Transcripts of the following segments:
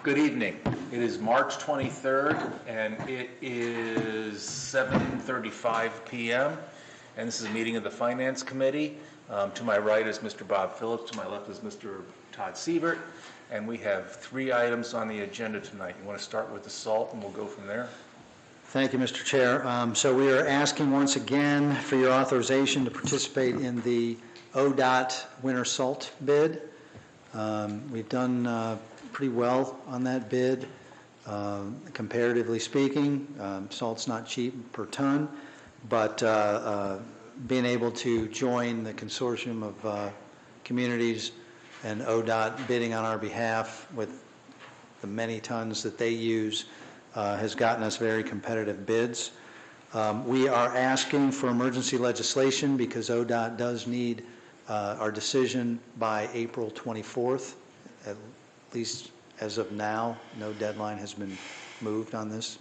Good evening. It is March 23rd, and it is 7:35 p.m., and this is a meeting of the Finance Committee. To my right is Mr. Bob Phillips, to my left is Mr. Todd Siebert, and we have 3 items on the agenda tonight. You want to start with the salt, and we'll go from there? Thank you, Mr. Chair. So we are asking once again for your authorization to participate in the ODOT winter salt bid. We've done pretty well on that bid, comparatively speaking. Salt's not cheap per ton, but being able to join the consortium of communities and ODOT bidding on our behalf with the many tons that they use has gotten us very competitive bids. We are asking for emergency legislation because ODOT does need our decision by April 24th. At least as of now, no deadline has been moved on this.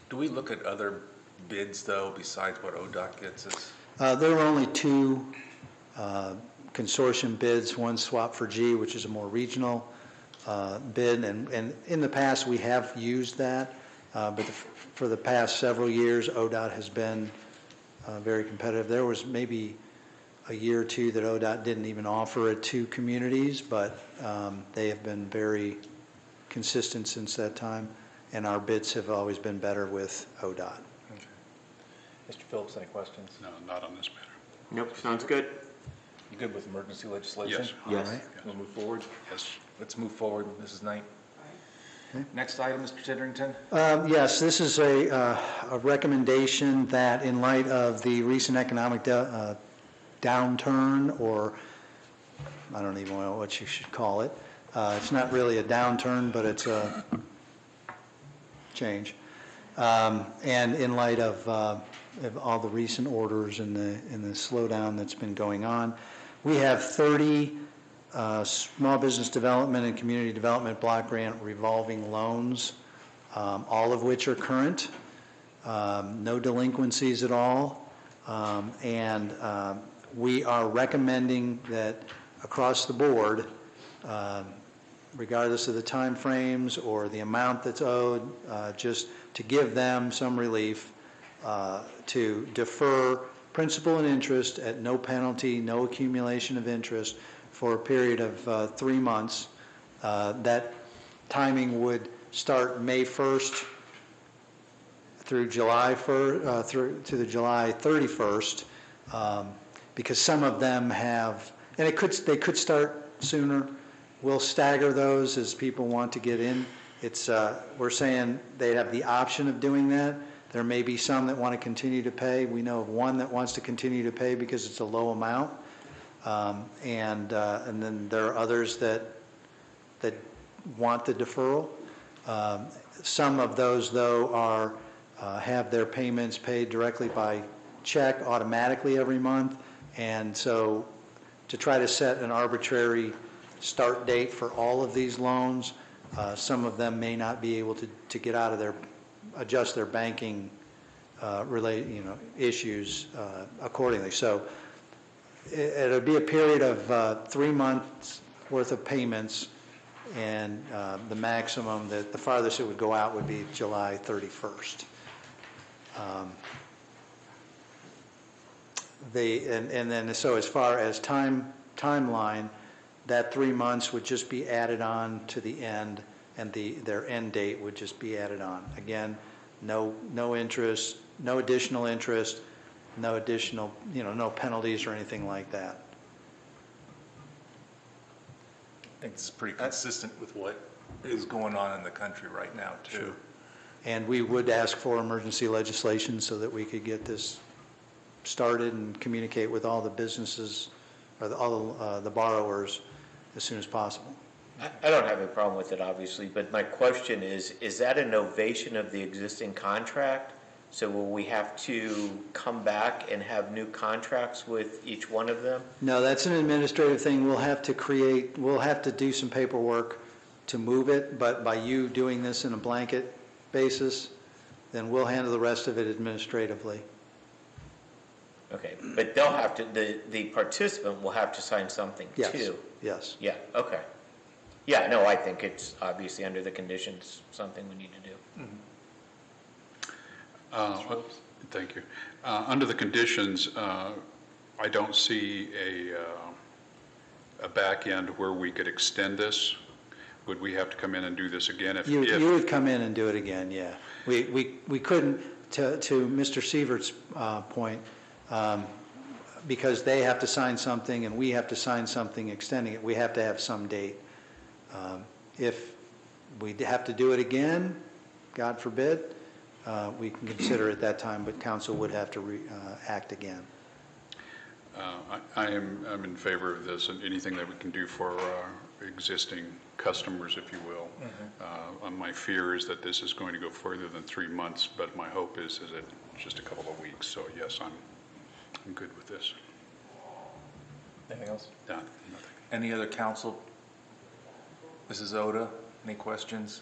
Do we look at other bids, though, besides what ODOT gets us? There were only 2 consortium bids, one Swap for G, which is a more regional bid, and in the past we have used that, but for the past several years ODOT has been very competitive. There was maybe a year or 2 that ODOT didn't even offer it to communities, but they have been very consistent since that time, and our bids have always been better with ODOT. Okay. Mr. Phillips, any questions? No, not on this matter. Nope, sounds good. You good with emergency legislation? Yes. Yes. All right. We'll move forward? Yes. Let's move forward, Mrs. Knight. Okay. Next item, Mr. Titterington. Yes, this is a recommendation that in light of the recent economic downturn, or I don't even know what you should call it. It's not really a downturn, but it's a change. And in light of all the recent orders and the slowdown that's been going on, we have 30 small business development and community development block grant revolving loans, all of which are current, no delinquencies at all, and we are recommending that across the board, regardless of the time frames or the amount that's owed, just to give them some relief, to defer principal and interest at no penalty, no accumulation of interest for a period of 3 months. That timing would start May 1st through July 1st, through to the July 31st, because some of them have, and they could start sooner. We'll stagger those as people want to get in. It's we're saying they have the option of doing that. There may be some that want to continue to pay. We know of one that wants to continue to pay because it's a low amount, and then there are others that want the deferral. Some of those, though, are have their payments paid directly by check automatically every month, and so to try to set an arbitrary start date for all of these loans, some of them may not be able to get out of their, adjust their banking issues accordingly. So it'll be a period of 3 months worth of payments, and the maximum, the farthest it would go out would be July 31st. And then so as far as timeline, that 3 months would just be added on to the end, and their end date would just be added on. Again, no interest, no additional interest, no additional, no penalties or anything like that. I think this is pretty consistent with what is going on in the country right now, too. Sure. And we would ask for emergency legislation so that we could get this started and communicate with all the businesses or all the borrowers as soon as possible. I don't have a problem with it, obviously, but my question is that a novation of the existing contract? So will we have to come back and have new contracts with each one of them? No, that's an administrative thing. We'll have to do some paperwork to move it, but by you doing this in a blanket basis, then we'll handle the rest of it administratively. Okay, but they'll have to, the participant will have to sign something Yes. too? Yes. Yeah, okay. Yeah, no, I think it's obviously under the conditions, something we need to do. Thank you. Under the conditions, I don't see a back end where we could extend this. Would we have to come in and do this again? If You would come in and do it again, yeah. We couldn't, to Mr. Sievert's point, because they have to sign something and we have to sign something extending it, we have to have some date. If we have to do it again, God forbid, we can consider at that time, but council would have to act again. I'm in favor of this, and anything that we can do for our existing customers, if you will. My fear is that this is going to go further than 3 months, but my hope is that it's just a couple of weeks. So yes, I'm good with this. Anything else? Nothing. Any other council? Mrs. Oda, any questions?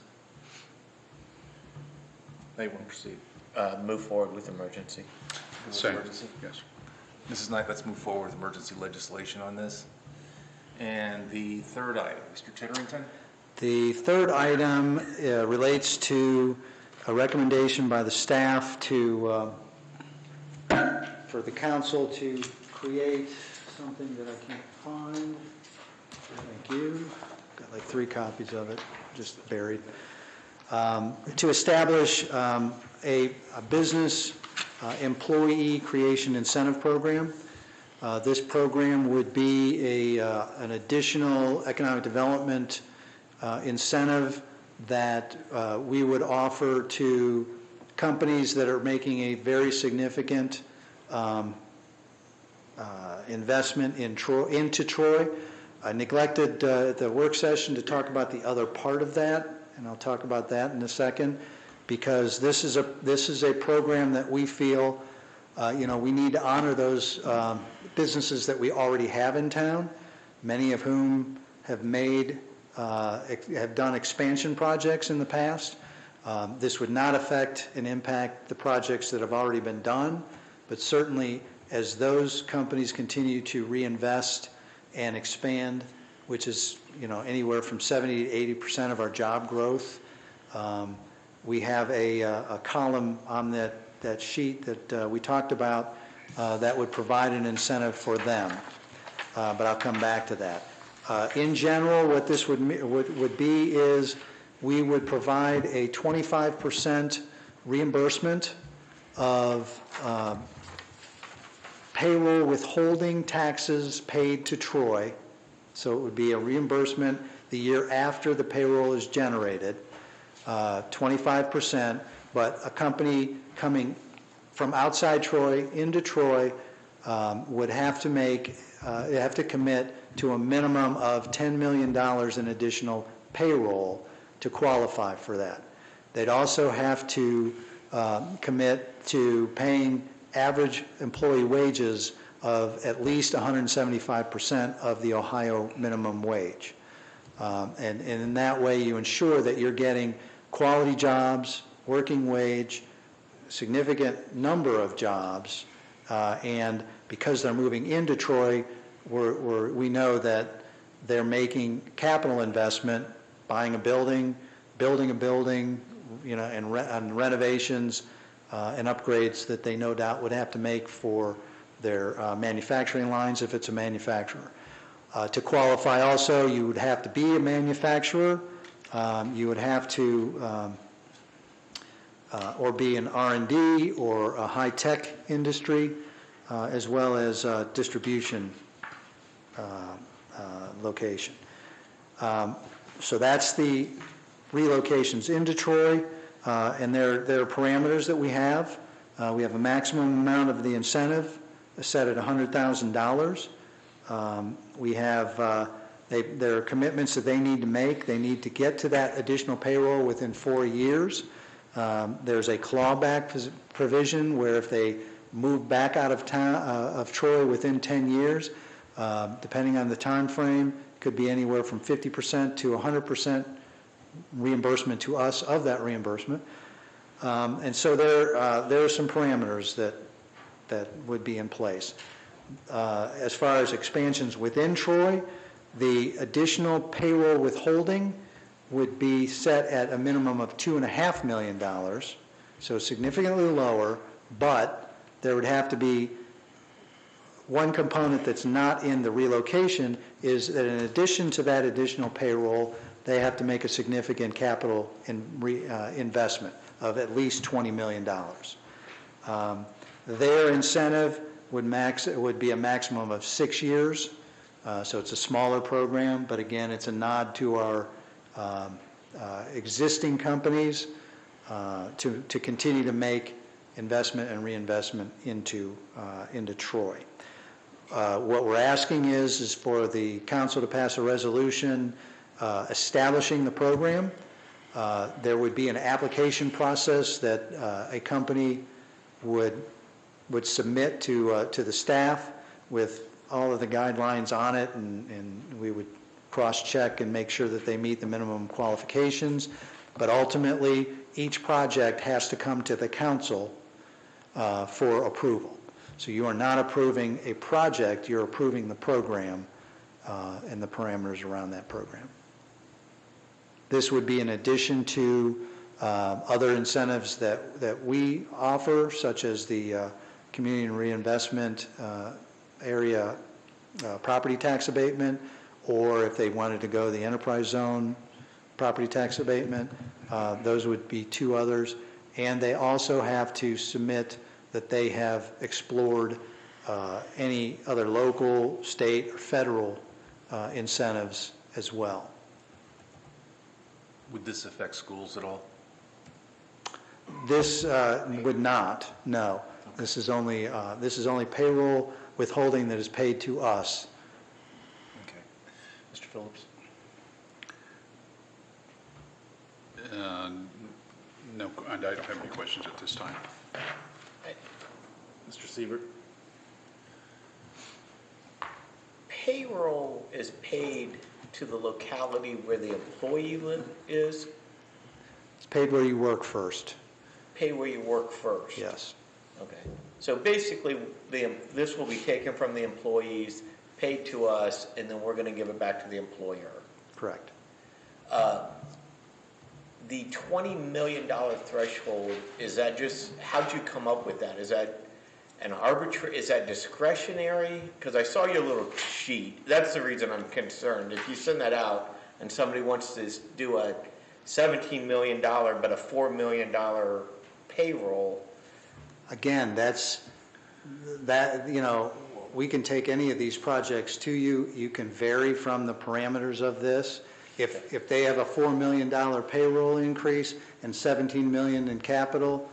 They want to proceed. Move forward with emergency. Same. Emergency? Yes. Mrs. Knight, let's move forward with emergency legislation on this. And the third item, Mr. Titterington? The third item relates to a recommendation by the staff to, for the council to create something that I can't find. Thank you. Got like 3 copies of it, just buried. To establish a business employee creation incentive program. This program would be an additional economic development incentive that we would offer to companies that are making a very significant investment into Troy. I neglected the work session to talk about the other part of that, and I'll talk about that in a second, because this is a program that we feel we need to honor those businesses that we already have in town, many of whom have done expansion projects in the past. This would not affect and impact the projects that have already been done, but certainly as those companies continue to reinvest and expand, which is anywhere from 70 to 80% of our job growth. We have a column on that sheet that we talked about that would provide an incentive for them, but I'll come back to that. In general, what this would be is we would provide a 25% reimbursement of payroll withholding taxes paid to Troy. So it would be a reimbursement the year after the payroll is generated, 25%, but a company coming from outside Troy into Troy would have to commit to a minimum of $10 million in additional payroll to qualify for that. They'd also have to commit to paying average employee wages of at least 175% of the Ohio minimum wage. And in that way, you ensure that you're getting quality jobs, working wage, significant number of jobs, and because they're moving into Troy, we know that they're making capital investment, buying a building, building a building, and renovations and upgrades that they no doubt would have to make for their manufacturing lines if it's a manufacturer. To qualify also, you would have to be a manufacturer. You would have to or be an R&D or a high-tech industry, as well as distribution location. So that's the relocations into Troy, and there are parameters that we have. We have a maximum amount of the incentive set at $100,000. We have there are commitments that they need to make. They need to get to that additional payroll within 4 years. There's a clawback provision where if they move back out of town of Troy within 10 years, depending on the time frame, could be anywhere from 50% to 100% reimbursement to us of that reimbursement. And so there are some parameters that would be in place. As far as expansions within Troy, The additional payroll withholding would be set at a minimum of $2.5 million, so significantly lower, but there would have to be one component that's not in the relocation is that in addition to that additional payroll, they have to make a significant capital investment of at least $20 million. Their incentive would be a maximum of 6 years, so it's a smaller program, but again, it's a nod to our existing companies to continue to make investment and reinvestment into Troy. What we're asking is for the council to pass a resolution establishing the program. There would be an application process that a company would submit to the staff with all of the guidelines on it, and we would cross-check and make sure that they meet the minimum qualifications. But ultimately, each project has to come to the council for approval. So you are not approving a project, you're approving the program and the parameters around that program. This would be in addition to other incentives that we offer, such as the community and reinvestment area property tax abatement, or if they wanted to go the enterprise zone property tax abatement, those would be two others. And they also have to submit that they have explored any other local, state, or federal incentives as well. Would this affect schools at all? This would not, no. This is only payroll withholding that is paid to us. Okay. Mr. Phillips? No, I don't have any questions at this time. Mr. Siebert? Payroll is paid to the locality where the employee is, It's paid where you work first, pay where you work first. yes. Okay. So basically, this will be taken from the employees, paid to us, and then we're going to give it back to the employer. Correct. The $20 million threshold, is that just, how'd you come up with that? Is that an arbitrary, is that discretionary? Because I saw your little sheet. That's the reason I'm concerned. If you send that out and somebody wants to do a $17 million but a $4 million payroll. Again, we can take any of these projects to you. You can vary from the parameters of this. If they have a $4 million payroll increase and $17 million in capital,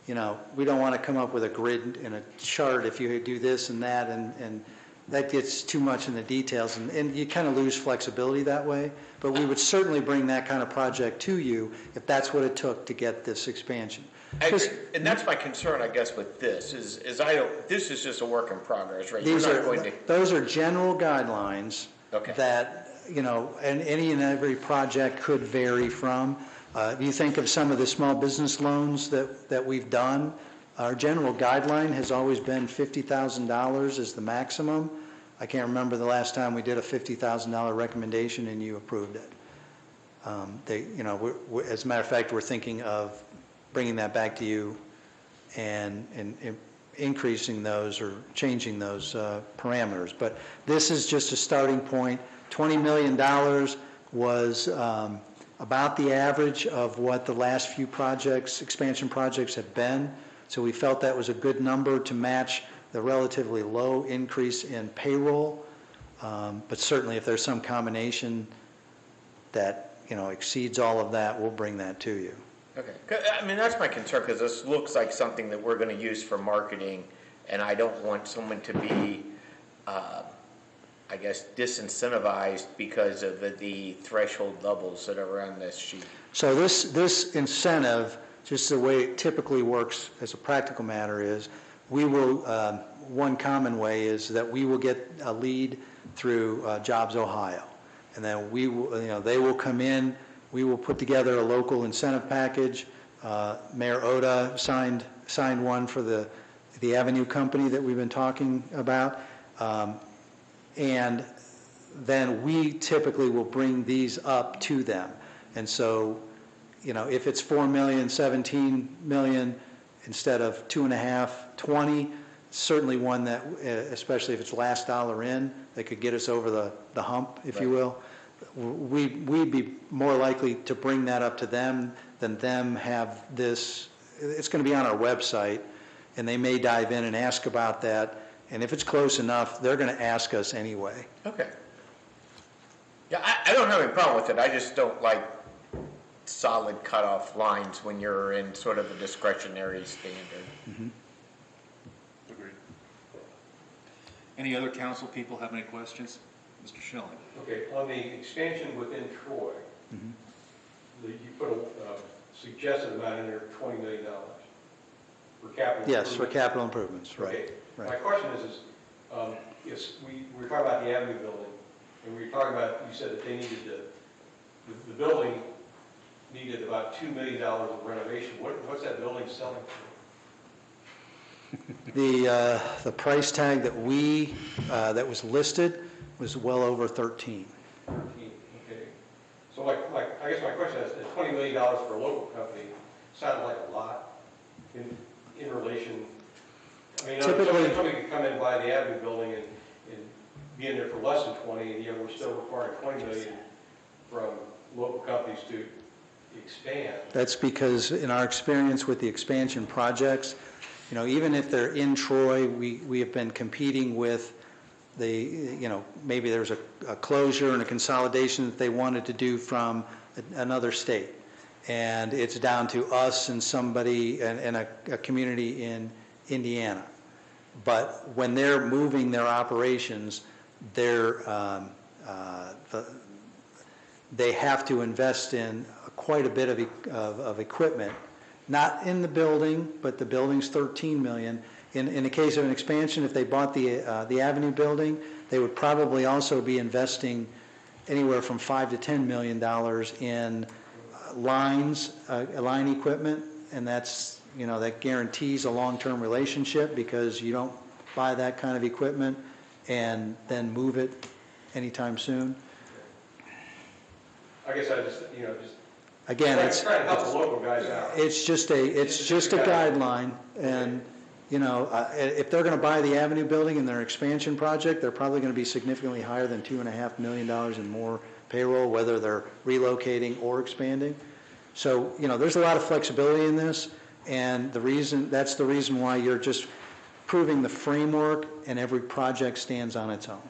we don't want to come up with a grid and a chart if you do this and that, and that gets too much in the details, and you kind of lose flexibility that way. But we would certainly bring that kind of project to you if that's what it took to get this expansion. And that's my concern, I guess, with this, is this is just a work in progress, right? Those are general guidelines. Okay. That, and any and every project could vary from. If you think of some of the small business loans that we've done, our general guideline has always been $50,000 is the maximum. I can't remember the last time we did a $50,000 recommendation and you approved it. As a matter of fact, we're thinking of bringing that back to you and increasing those or changing those parameters. But this is just a starting point. $20 million was about the average of what the last few expansion projects have been. So we felt that was a good number to match the relatively low increase in payroll. But certainly if there's some combination that, exceeds all of that, we'll bring that to you. Okay. I mean, that's my concern, because this looks like something that we're going to use for marketing, and I don't want someone to be, disincentivized because of the threshold levels that are on this sheet. So this incentive, just the way it typically works as a practical matter is, we will, one common way is that we will get a lead through Jobs Ohio. And then we will, they will come in, we will put together a local incentive package. Mayor Oda signed one for the Avenue Company that we've been talking about. And then we typically will bring these up to them. And so, you know, if it's 4 million, 17 million, instead of 2.5, 20, certainly one that, especially if it's last dollar in, that could get us over the hump, if you will. We'd be more likely to bring that up to them than them have this. It's going to be on our website, and they may dive in and ask about that. And if it's close enough, they're going to ask us anyway. Okay. Yeah, I don't have any problem with it. I just don't like solid cutoff lines when you're in sort of a discretionary standard. Agreed. Any other council people have any questions? Mr. Schilling? Okay, on the expansion within Troy, you put a suggested amount in there, $20 million for capital. Yes, for improvement. capital improvements, right. Okay. My Right. question is we were talking about the Avenue building, and we were talking about, you said that they needed the building needed about $2 million of renovation. What's that building selling for? The price tag that that was listed was well over 13. Okay. So I guess my question is, $20 million for a local company sounded like a lot in relation. I mean, Typically- somebody could come in and buy the Avenue building and be in there for less than 20, and yet we're still requiring 20 million from local companies to expand. That's because in our experience with the expansion projects, you know, even if they're in Troy, we have been competing with maybe there's a closure and a consolidation that they wanted to do from another state. And it's down to us and somebody and a community in Indiana. But when they're moving their operations, they have to invest in quite a bit of equipment, not in the building, but the building's 13 million. In the case of an expansion, if they bought the Avenue building, they would probably also be investing anywhere from $5 to $10 million in line equipment, and that's, you know, that guarantees a long-term relationship because you don't buy that kind of equipment and then move it anytime soon. I guess I just Again, it's trying to help the local guys out. it's just a guideline, and you know, if they're going to buy the Avenue building in their expansion project, they're probably going to be significantly higher than $2.5 million in more payroll, whether they're relocating or expanding. So, you know, there's a lot of flexibility in this, and that's the reason why you're just proving the framework, and every project stands on its own.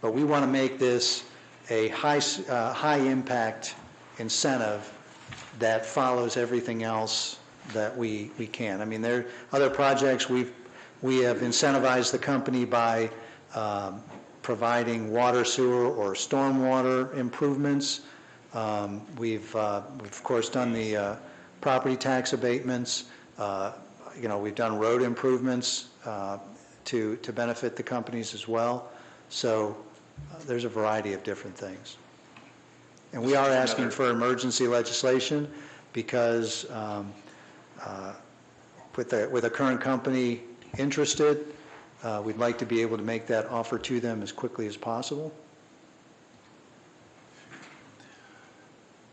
But we want to make this a high impact incentive that follows everything else that we can. I mean, there are other projects we have incentivized the company by providing water, sewer, or stormwater improvements. We've of course done the property tax abatements. You know, we've done road improvements to benefit the companies as well. So there's a variety of different things. And we are asking for emergency legislation because with a current company interested, we'd like to be able to make that offer to them as quickly as possible.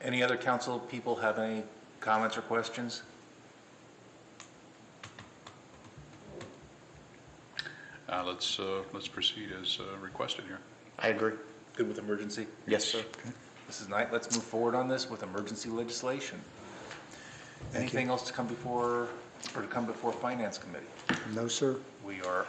Any other council people have any comments or questions? Let's proceed as requested here. I agree. Good with emergency? Yes, sir. Mrs. Knight, let's move forward on this with emergency legislation. Anything else to come before Finance Committee? No, sir. We are